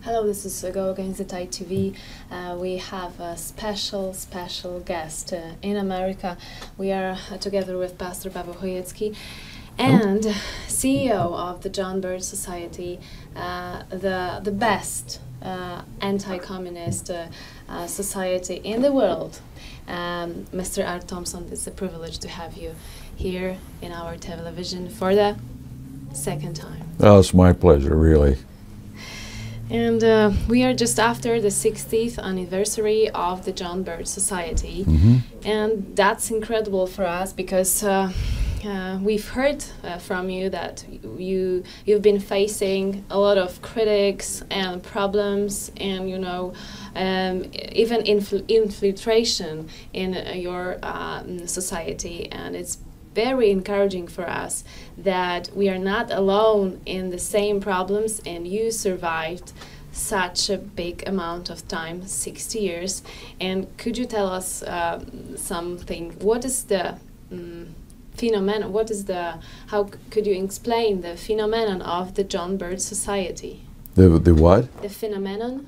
Hello, this is organizacji TV. We have a special guest in America. We are together with Pastor Paweł Chojecki and CEO of the John Birch Society, the best anti-communist society in the world. Mr. Art Thompson, it's a privilege to have you here in our television for the second time. Oh, it's my pleasure, really. And we are just after the 60th anniversary of the John Birch Society. And that's incredible for us because we've heard from you that you've been facing a lot of critics and problems and, you know, even infiltration in your society. And it's very encouraging for us that we are not alone in the same problems, and you survived such a big amount of time, 60 years. And could you tell us something? What is the phenomenon? How could you explain the phenomenon of the John Birch Society? The what? The phenomenon?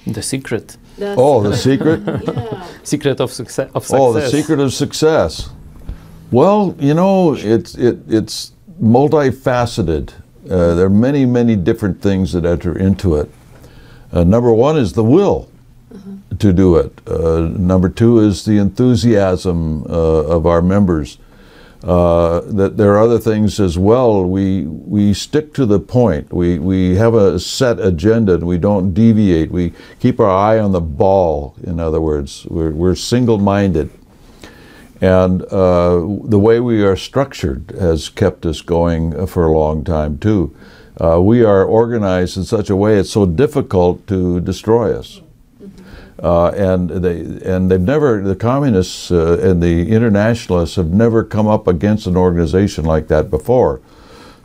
The secret. The secret? Yeah. Secret of success. Oh, the secret of success. Well, you know, it's multifaceted. There are many different things that enter into it. Number one is the will to do it. Number two is the enthusiasm of our members. That there are other things as well. We stick to the point. We have a set agenda and we don't deviate. We keep our eye on the ball, in other words. We're single-minded. And the way we are structured has kept us going for a long time too. We are organized in such a way it's so difficult to destroy us. And they've never, the communists and the internationalists have never come up against an organization like that before.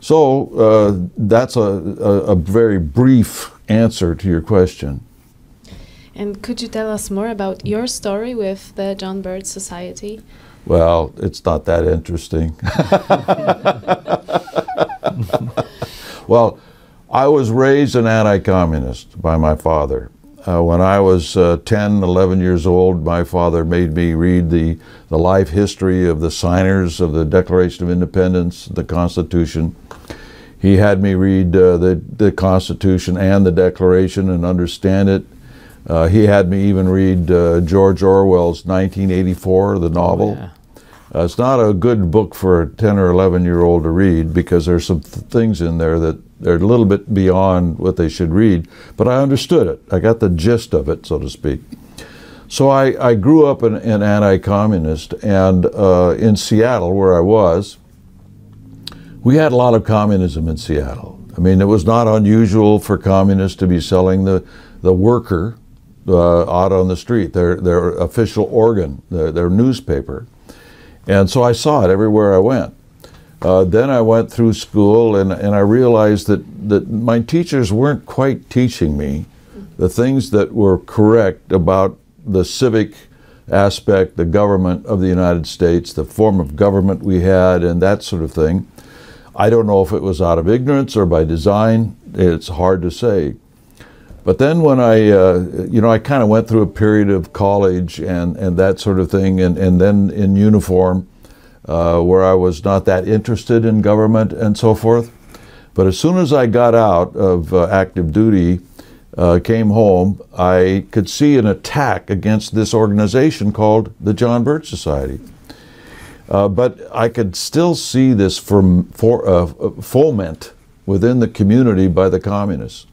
So that's a very brief answer to your question. And could you tell us more about your story with the John Birch Society? Well, it's not that interesting. Well, I was raised an anti-communist by my father. When I was 10, 11 years old, my father made me read the life history of the signers of the Declaration of Independence, the Constitution. He had me read the Constitution and the Declaration and understand it. He had me even read George Orwell's 1984, the novel. Oh, yeah. It's not a good book for a 10 or 11-year-old to read because there's some things in there that are a little bit beyond what they should read, but I understood it. I got the gist of it, so to speak. So I grew up an anti-communist, and in Seattle, where I was, we had a lot of communism in Seattle. I mean, it was not unusual for communists to be selling the Worker out on the street, their official organ, their newspaper. And so I saw it everywhere I went. Then I went through school and I realized that my teachers weren't quite teaching me the things that were correct about the civic aspect, the government of the United States, the form of government we had, and that sort of thing. I don't know if it was out of ignorance or by design. It's hard to say. But then when I kind of went through a period of college and that sort of thing, and then in uniform, where I was not that interested in government and so forth. But as soon as I got out of active duty, came home, I could see an attack against this organization called the John Birch Society. But I could still see this foment within the community by the communists.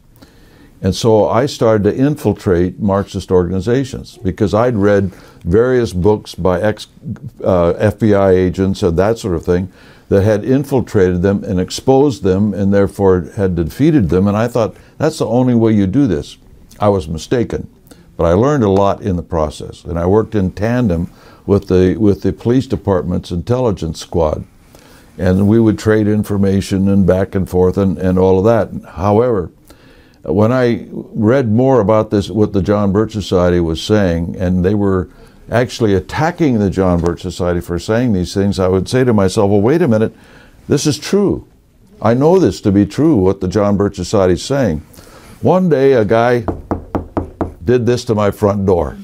And so I started to infiltrate Marxist organizations because I'd read various books by ex-FBI agents and that sort of thing that had infiltrated them and exposed them and therefore had defeated them. And I thought, that's the only way you do this. I was mistaken, but I learned a lot in the process. And I worked in tandem with the police department's intelligence squad. And we would trade information and back and forth and all of that. However, when I read more about this, what the John Birch Society was saying, and they were actually attacking the John Birch Society for saying these things, I would say to myself, well, wait a minute, this is true. I know this to be true, what the John Birch Society is saying. One day a guy did this to my front door,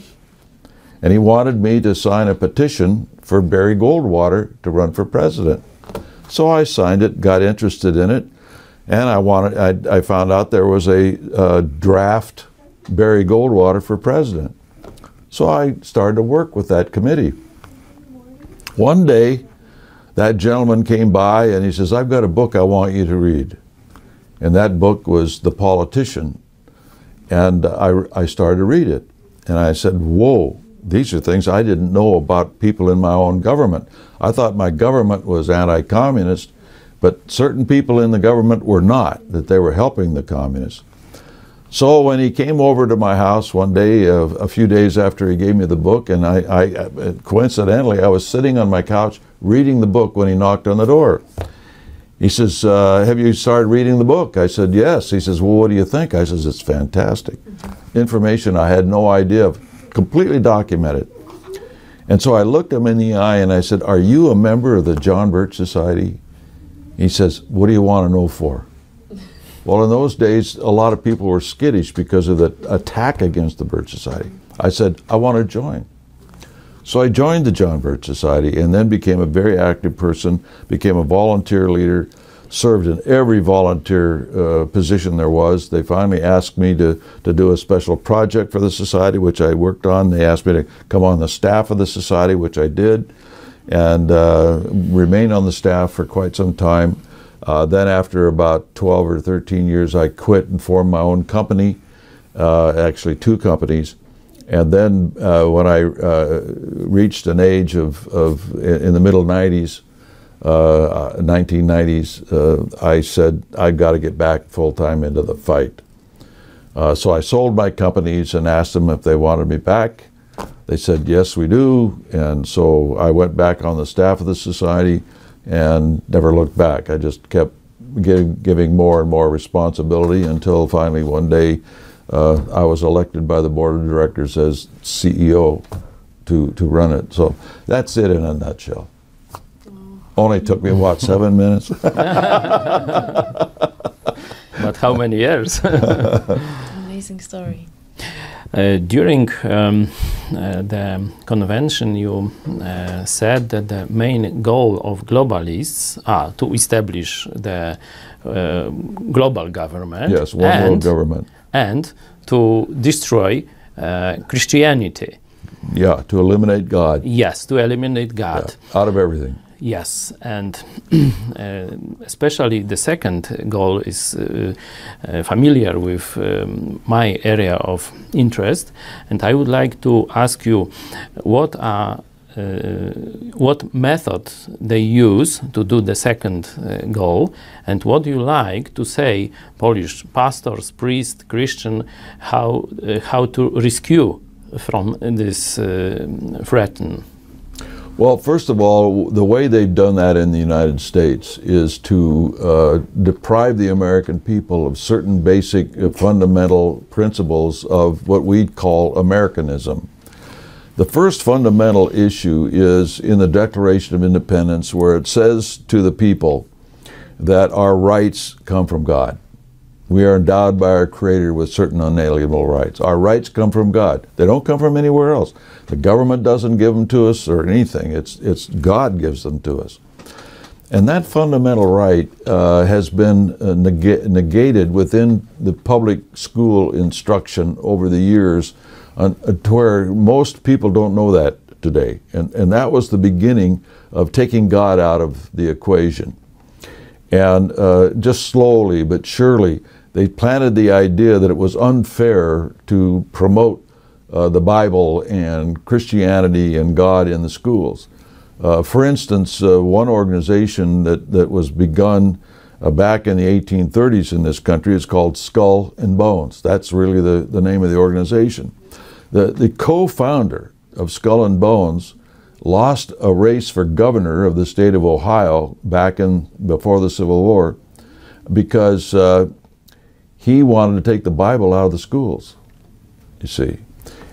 and he wanted me to sign a petition for Barry Goldwater to run for president. So I signed it, got interested in it, and I found out there was a draft Barry Goldwater for president. So I started to work with that committee. One day, that gentleman came by and he says, "I've got a book I want you to read." And that book was The Politician. And I started to read it. And I said, whoa, these are things I didn't know about people in my own government. I thought my government was anti-communist, but certain people in the government were not, that they were helping the communists. So when he came over to my house one day, a few days after he gave me the book, and coincidentally, I was sitting on my couch reading the book when he knocked on the door. He says, "Have you started reading the book?" I said, "Yes." He says, "Well, what do you think?" I says, "It's fantastic. Information I had no idea of, completely documented." And so I looked him in the eye and I said, "Are you a member of the John Birch Society?" He says, "What do you want to know for?" Well, in those days, a lot of people were skittish because of the attack against the Birch Society. I said, "I want to join." So I joined the John Birch Society and then became a very active person, became a volunteer leader, served in every volunteer position there was. They finally asked me to do a special project for the society, which I worked on. They asked me to come on the staff of the society, which I did, and remained on the staff for quite some time. Then after about 12 or 13 years, I quit and formed my own company, actually 2 companies. And then when I reached an age of in the middle 90s, 1990s, I said, I've got to get back full-time into the fight. So I sold my companies and asked them if they wanted me back. They said, yes, we do. And so I went back on the staff of the society and never looked back. I just kept giving more and more responsibility until finally one day I was elected by the board of directors as CEO to run it. So that's it in a nutshell. Only took me, what, 7 minutes? But how many years? Amazing story. During the convention, you said that the main goal of globalists are to establish the global government. Yes, one world government. And to destroy Christianity. Yeah, to eliminate God. Yes, to eliminate God. Yeah, out of everything. Yes, and especially the second goal is familiar with my area of interest, and I would like to ask you what method they use to do the second goal, and what do you like to say Polish pastors, priests, Christian, how to rescue from this threat? Well, first of all, the way they've done that in the United States is to deprive the American people of certain basic fundamental principles of what we call Americanism. The first fundamental issue is in the Declaration of Independence, where it says to the people that our rights come from God. We are endowed by our Creator with certain unalienable rights. Our rights come from God. They don't come from anywhere else. The government doesn't give them to us or anything. It's God gives them to us. And that fundamental right has been negated within the public school instruction over the years, to where most people don't know that today. And that was the beginning of taking God out of the equation. And just slowly but surely, they planted the idea that it was unfair to promote the Bible and Christianity and God in the schools. For instance, one organization that was begun back in the 1830s in this country is called Skull and Bones. That's really the name of the organization. The co-founder of Skull and Bones lost a race for governor of the state of Ohio back before the Civil War because he wanted to take the Bible out of the schools, you see.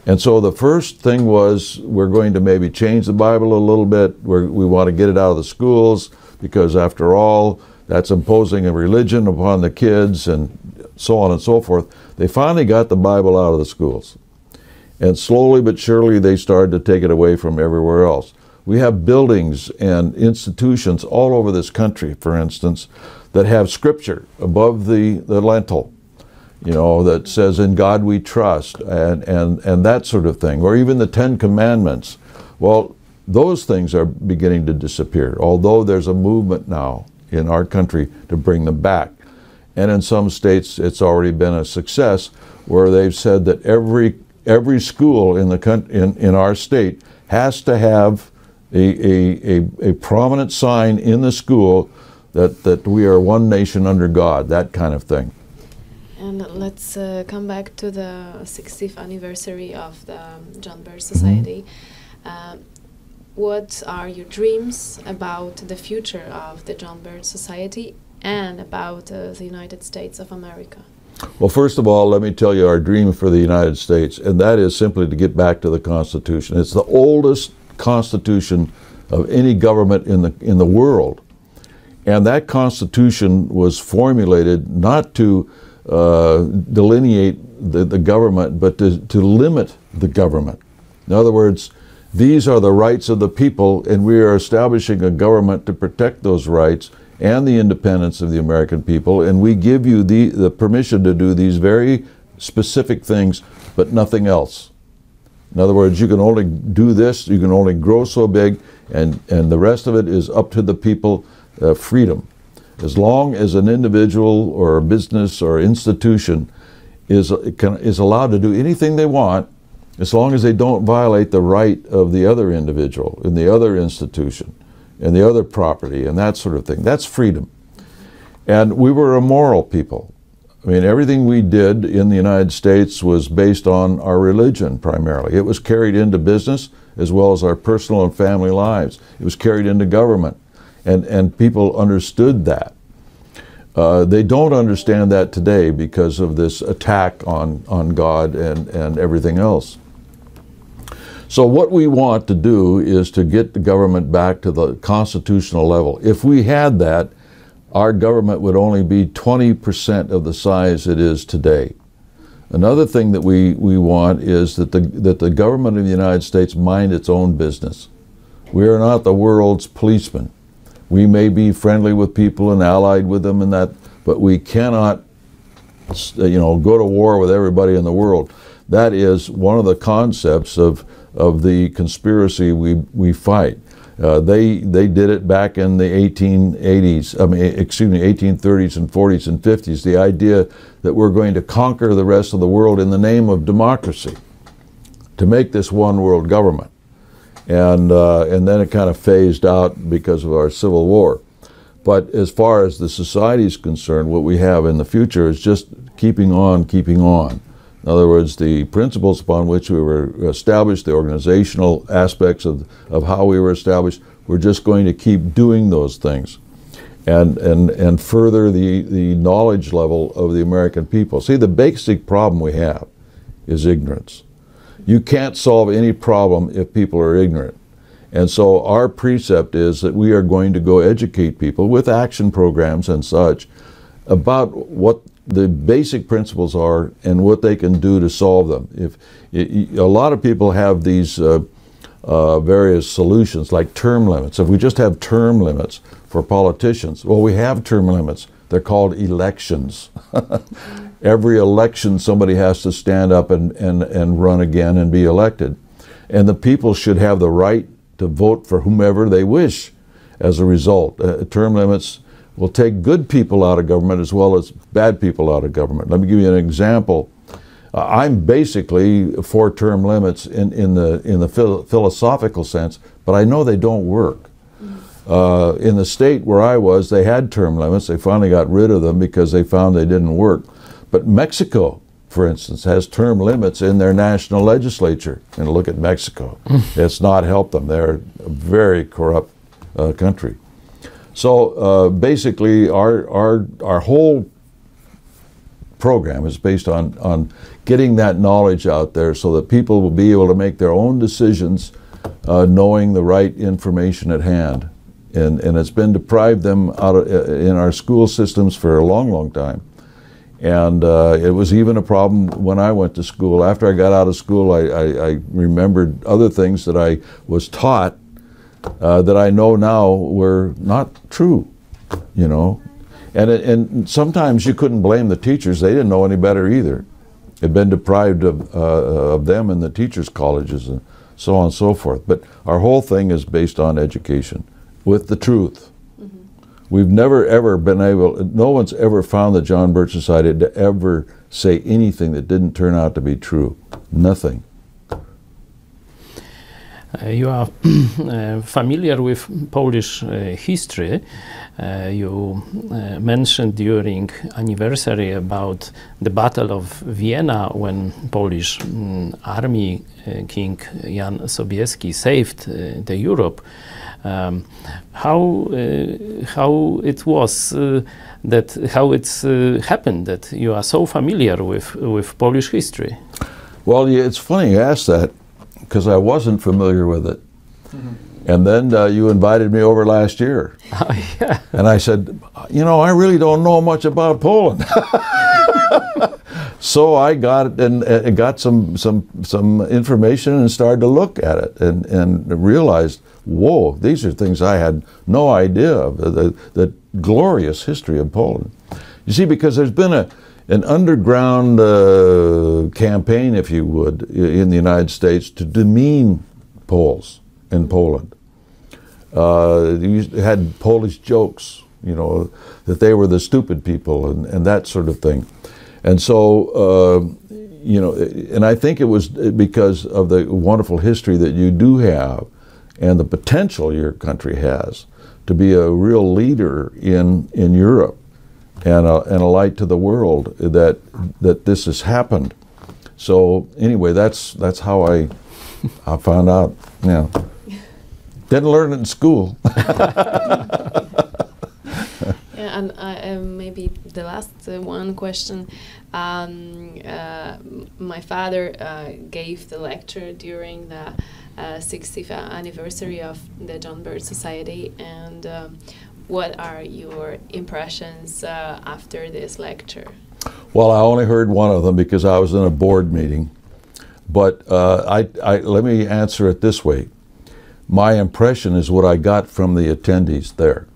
And so the first thing was, we're going to maybe change the Bible a little bit. We want to get it out of the schools because after all, that's imposing a religion upon the kids, and so on and so forth. They finally got the Bible out of the schools. And slowly but surely they started to take it away from everywhere else. We have buildings and institutions all over this country, for instance, that have scripture above the lintel, you know, that says, "In God we trust," and that sort of thing, or even the Ten Commandments. Well, those things are beginning to disappear, although there's a movement now in our country to bring them back. And in some states it's already been a success, where they've said that every school in our state has to have a prominent sign in the school that we are one nation under God, that kind of thing. And let's come back to the 60th anniversary of the John Birch Society. What are your dreams about the future of the John Birch Society and about the United States of America? Well, first of all, let me tell you our dream for the United States, and that is simply to get back to the Constitution. It's the oldest Constitution of any government in the world. And that Constitution was formulated not to delineate the government, but to limit the government. In other words, these are the rights of the people, and we are establishing a government to protect those rights and the independence of the American people, and we give you the permission to do these very specific things, but nothing else. In other words, you can only do this, you can only grow so big, and the rest of it is up to the people. Freedom. As long as an individual or a business or institution is allowed to do anything they want, as long as they don't violate the right of the other individual and the other institution and the other property and that sort of thing. That's freedom. And we were a moral people. I mean, everything we did in the United States was based on our religion primarily. It was carried into business as well as our personal and family lives. It was carried into government. And people understood that. They don't understand that today because of this attack on God and everything else. So what we want to do is to get the government back to the constitutional level. If we had that, our government would only be 20% of the size it is today. Another thing that we want is that the government of the United States mind its own business. We are not the world's policemen. We may be friendly with people and allied with them and that, but we cannot, go to war with everybody in the world. That is one of the concepts of the conspiracy we fight. They did it back in the 1830s and 40s and 50s, the idea that we're going to conquer the rest of the world in the name of democracy, to make this one world government. And then it kind of phased out because of our Civil War. But as far as the society is concerned, what we have in the future is just keeping on, keeping on. In other words, the principles upon which we were established, the organizational aspects of how we were established, we're just going to keep doing those things and further the knowledge level of the American people. See, the basic problem we have is ignorance. You can't solve any problem if people are ignorant. And so our precept is that we are going to go educate people with action programs and such about what the basic principles are and what they can do to solve them. A lot of people have these various solutions like term limits. If we just have term limits for politicians, well, we have term limits. They're called elections. Every election somebody has to stand up and run again and be elected. And the people should have the right to vote for whomever they wish as a result. Term limits will take good people out of government as well as bad people out of government. Let me give you an example. I'm basically for term limits in the philosophical sense, but I know they don't work. In the state where I was, they had term limits. They finally got rid of them because they found they didn't work. But Mexico, for instance, has term limits in their national legislature. And look at Mexico. It's not helped them. They're a very corrupt country. So basically, our whole program is based on getting that knowledge out there so that people will be able to make their own decisions knowing the right information at hand. And it's been deprived them in our school systems for a long, long time. And it was even a problem when I went to school. After I got out of school, I remembered other things that I was taught that I know now were not true, you know. And sometimes you couldn't blame the teachers. They didn't know any better either. They'd been deprived of them in the teachers' colleges and so on and so forth. But our whole thing is based on education with the truth. We've never ever been able, no one's ever found the John Birch Society to ever say anything that didn't turn out to be true. Nothing. You are familiar with Polish history. You mentioned during anniversary about the Battle of Vienna when Polish army, King Jan Sobieski saved the Europe. How it was how it's happened that you are so familiar with Polish history? Well, yeah, it's funny you ask that, because I wasn't familiar with it. And then you invited me over last year. Oh, yeah. And I said, you know, I really don't know much about Poland. So I got some information and started to look at it and realized, whoa, these are things I had no idea of, the glorious history of Poland. You see, because there's been an underground campaign, if you would, in the United States to demean Poles in Poland. You had Polish jokes, you know, that they were the stupid people and that sort of thing. And so, you know, and I think it was because of the wonderful history that you do have and the potential your country has to be a real leader in Europe and a light to the world that this has happened. So anyway, that's how I found out. Yeah, didn't learn it in school. Yeah, and maybe the last one question. My father gave the lecture during the 60th anniversary of the John Birch Society, and what are your impressions after this lecture? Well, I only heard one of them because I was in a board meeting, but let me answer it this way. My impression is what I got from the attendees there,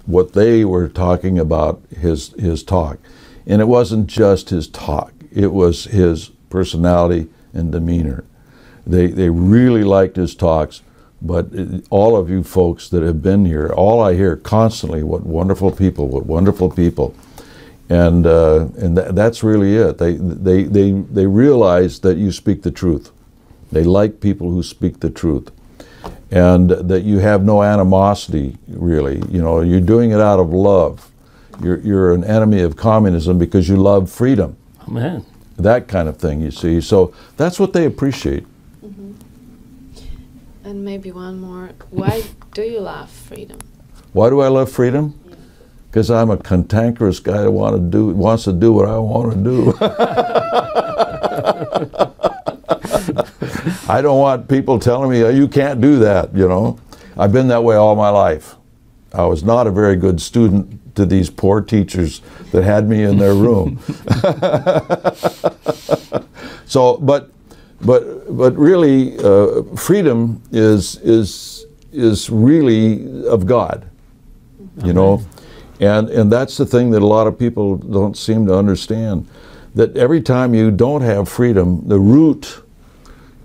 what they were talking about his talk. And it wasn't just his talk, it was his personality and demeanor. They really liked his talks, but all of you folks that have been here, all I hear constantly, what wonderful people, what wonderful people. And that's really it. They realize that you speak the truth. They like people who speak the truth. And that you have no animosity, really. You know, you're doing it out of love. You're an enemy of communism because you love freedom. Amen. That kind of thing, you see. So that's what they appreciate. Mm-hmm. And maybe one more. Why do you love freedom? Why do I love freedom? Because I'm a cantankerous guy that wants to do what I want to do. I don't want people telling me, oh, you can't do that, you know. I've been that way all my life. I was not a very good student to these poor teachers that had me in their room. So, but really, freedom is really of God, you know. And that's the thing that a lot of people don't seem to understand, that every time you don't have freedom, the root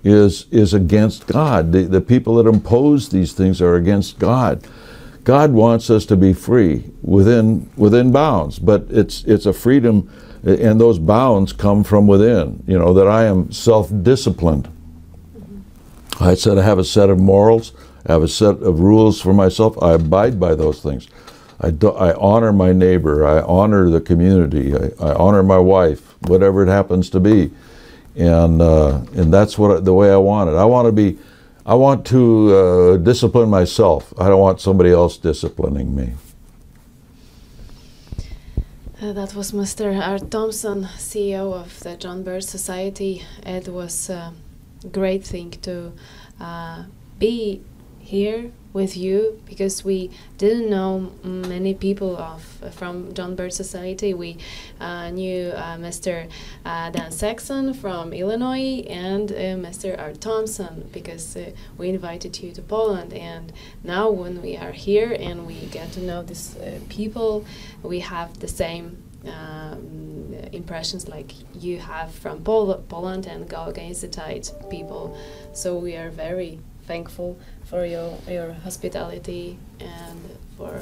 is against God. The people that impose these things are against God. God wants us to be free within bounds, but it's a freedom, and those bounds come from within. You know, that I am self-disciplined. I said I have a set of morals, I have a set of rules for myself. I abide by those things. I honor my neighbor, I honor the community, I honor my wife, whatever it happens to be. And that's the way I want it. I want to discipline myself. I don't want somebody else disciplining me. That was Mr. Art Thompson, CEO of the John Birch Society. It was a great thing to be here with you, because we didn't know many people from John Birch Society. We knew Mr. Dan Saxon from Illinois and Mr. Art Thompson, because we invited you to Poland. And now when we are here and we get to know these people, we have the same impressions like you have from Poland and Go Against the Tide people. So we are very thankful for your hospitality and for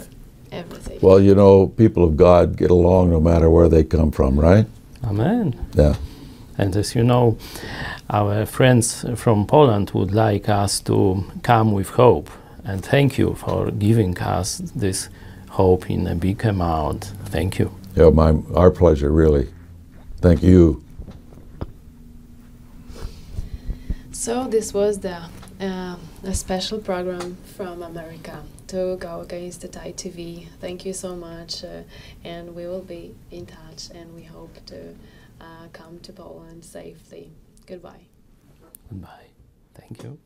everything. Well, you know, people of God get along no matter where they come from, right? Amen. Yeah. And as you know, our friends from Poland would like us to come with hope. And thank you for giving us this hope in a big amount. Thank you. Yeah, our pleasure, really. Thank you. So this was a special program from America to Go Against the Tide TV. Thank you so much, and we will be in touch, and we hope to come to Poland safely. Goodbye. Goodbye. Thank you.